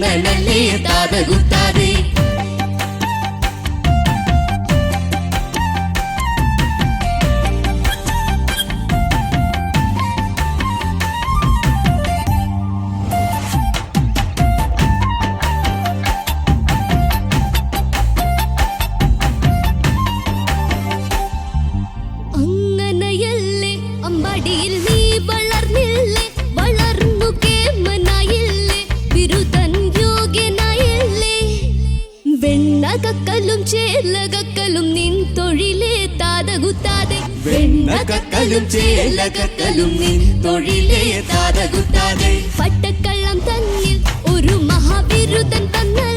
നനലേ താതകുത്താതെ വെണ്ണകക്കലും ചേലകക്കലും നിൻ തൊഴിലേ താതകുത്താതെ വെണ്ണകക്കലും ചേലകക്കലും നിൻ തൊഴിലേ താതകുത്താതെ പട്ടക്കള്ളം തന്നിൽ ഒരു മഹാവിരുദ്ധൻ തന്നൽ